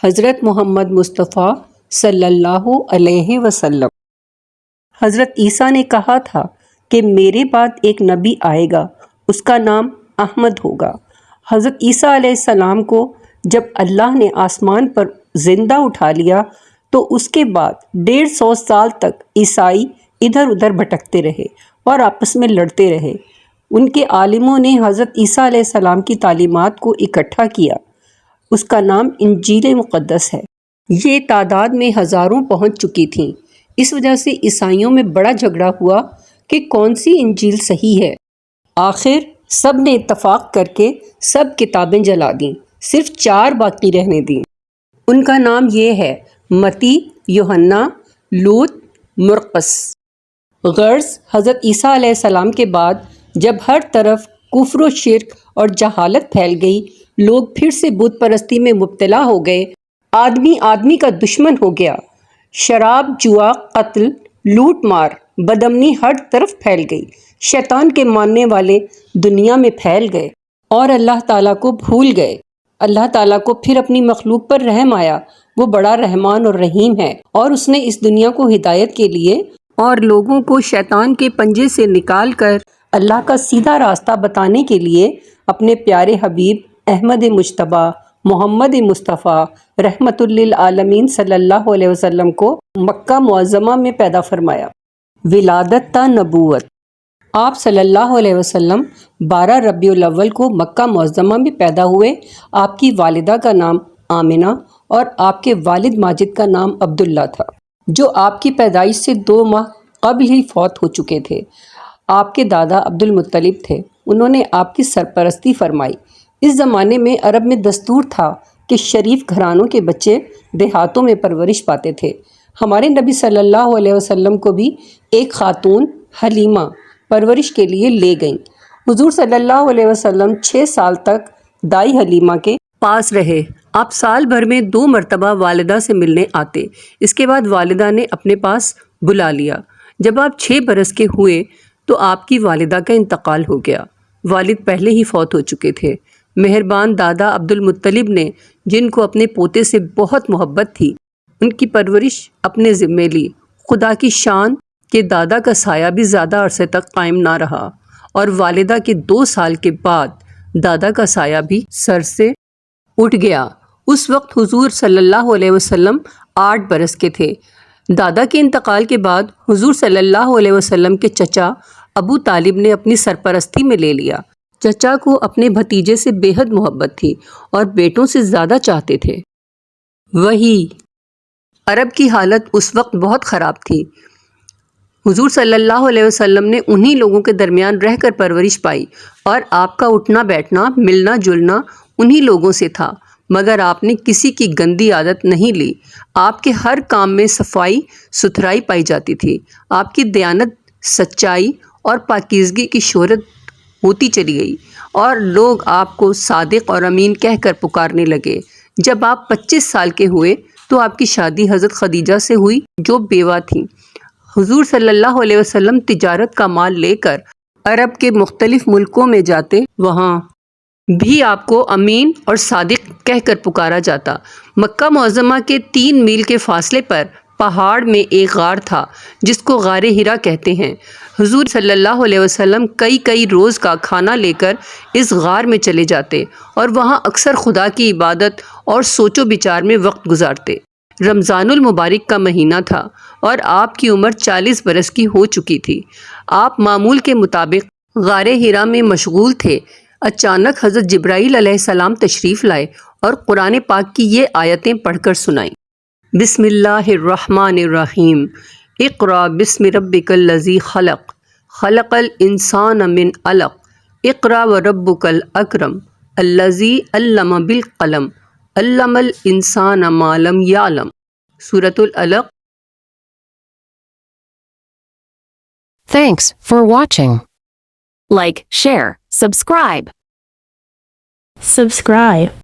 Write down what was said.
حضرت محمد مصطفیٰ صلی اللہ علیہ وسلم۔ حضرت عیسیٰ نے کہا تھا کہ میرے بعد ایک نبی آئے گا، اس کا نام احمد ہوگا۔ حضرت عیسیٰ علیہ السلام کو جب اللہ نے آسمان پر زندہ اٹھا لیا تو اس کے بعد 150 سال تک عیسائی ادھر ادھر بھٹکتے رہے اور آپس میں لڑتے رہے۔ ان کے عالموں نے حضرت عیسیٰ علیہ السلام کی تعلیمات کو اکٹھا کیا، اس کا نام انجیل مقدس ہے۔ یہ تعداد میں ہزاروں پہنچ چکی تھیں۔ اس وجہ سے عیسائیوں میں بڑا جھگڑا ہوا کہ کون سی انجیل صحیح ہے۔ آخر سب نے اتفاق کر کے سب کتابیں جلا دیں، صرف 4 باقی رہنے دیں۔ ان کا نام یہ ہے: متی، یوحنا، لوط، مرقس۔ غرض حضرت عیسیٰ علیہ السلام کے بعد جب ہر طرف کفر و شرک اور جہالت پھیل گئی، لوگ پھر سے بت پرستی میں مبتلا ہو گئے، آدمی آدمی کا دشمن ہو گیا، شراب، جوا، قتل، لوٹ مار، بدامنی ہر طرف پھیل گئی، شیطان کے ماننے والے دنیا میں پھیل گئے اور اللہ تعالیٰ کو بھول گئے۔ اللہ تعالیٰ کو پھر اپنی مخلوق پر رحم آیا، وہ بڑا رحمان اور رحیم ہے، اور اس نے اس دنیا کو ہدایت کے لیے اور لوگوں کو شیطان کے پنجے سے نکال کر اللہ کا سیدھا راستہ بتانے کے لیے اپنے پیارے حبیب احمد مجتبیٰ محمد مصطفیٰ رحمت للعالمین صلی اللہ علیہ وسلم کو مکہ معظمہ میں پیدا فرمایا۔ ولادت تا نبوت۔ آپ صلی اللہ علیہ وسلم 12 ربیع الاول کو مکہ معظمہ میں پیدا ہوئے۔ آپ کی والدہ کا نام آمنہ اور آپ کے والد ماجد کا نام عبداللہ تھا، جو آپ کی پیدائش سے 2 ماہ قبل ہی فوت ہو چکے تھے۔ آپ کے دادا عبد المطلب تھے، انہوں نے آپ کی سرپرستی فرمائی۔ اس زمانے میں عرب میں دستور تھا کہ شریف گھرانوں کے بچے دیہاتوں میں پرورش پاتے تھے۔ ہمارے نبی صلی اللہ علیہ وسلم کو بھی ایک خاتون حلیمہ پرورش کے لیے لے گئیں۔ حضور صلی اللہ علیہ وسلم 6 سال تک دائی حلیمہ کے پاس رہے۔ آپ سال بھر میں 2 مرتبہ والدہ سے ملنے آتے، اس کے بعد والدہ نے اپنے پاس بلا لیا۔ جب آپ 6 برس کے ہوئے تو آپ کی والدہ کا انتقال ہو گیا۔ والد پہلے ہی فوت ہو چکے تھے۔ مہربان دادا عبد المطلب نے، جن کو اپنے پوتے سے بہت محبت تھی، ان کی پرورش اپنے ذمے لی۔ خدا کی شان کہ دادا کا سایہ بھی زیادہ عرصے تک قائم نہ رہا، اور والدہ کے 2 سال کے بعد دادا کا سایہ بھی سر سے اٹھ گیا۔ اس وقت حضور صلی اللہ علیہ وسلم 8 برس کے تھے۔ دادا کے انتقال کے بعد حضور صلی اللہ علیہ وسلم کے چچا ابو طالب نے اپنی سرپرستی میں لے لیا۔ چچا کو اپنے بھتیجے سے بے حد محبت تھی اور بیٹوں سے زیادہ چاہتے تھے۔ وہی عرب کی حالت اس وقت بہت خراب تھی۔ حضور صلی اللہ علیہ وسلم نے انہی لوگوں کے درمیان رہ کر پرورش پائی، اور آپ کا اٹھنا بیٹھنا، ملنا جلنا انہی لوگوں سے تھا، مگر آپ نے کسی کی گندی عادت نہیں لی۔ آپ کے ہر کام میں صفائی ستھرائی پائی جاتی تھی۔ آپ کی دیانت، سچائی اور پاکیزگی کی شہرت ہوتی چلی گئی، اور لوگ آپ کو صادق اور امین کہہ کر پکارنے لگے۔ جب آپ 25 سال کے ہوئے تو آپ کی شادی حضرت خدیجہ سے ہوئی، جو بیوہ تھیں۔ حضور صلی اللہ علیہ وسلم تجارت کا مال لے کر عرب کے مختلف ملکوں میں جاتے، وہاں بھی آپ کو امین اور صادق کہہ کر پکارا جاتا۔ مکہ معظمہ کے 3 میل کے فاصلے پر پہاڑ میں ایک غار تھا، جس کو غار ہرا کہتے ہیں۔ حضور صلی اللہ علیہ وسلم کئی روز کا کھانا لے کر اس غار میں چلے جاتے اور وہاں اکثر خدا کی عبادت اور سوچ و بچار میں وقت گزارتے۔ رمضان المبارک کا مہینہ تھا اور آپ کی عمر 40 برس کی ہو چکی تھی۔ آپ معمول کے مطابق غار ہرا میں مشغول تھے۔ اچانک حضرت جبرائیل علیہ السلام تشریف لائے اور قرآن پاک کی یہ آیتیں پڑھ کر سنائیں۔ بسم اللہ الرحمن الرحیم، اقرأ بسم ربک الذی خلق، خلق الانسان من علق، اقرأ وربک الاکرم، الذی علم بالقلم، علم الانسان ما لم یعلم۔ سورۃ العلق۔ Thanks for watching. Like, share, subscribe. Subscribe.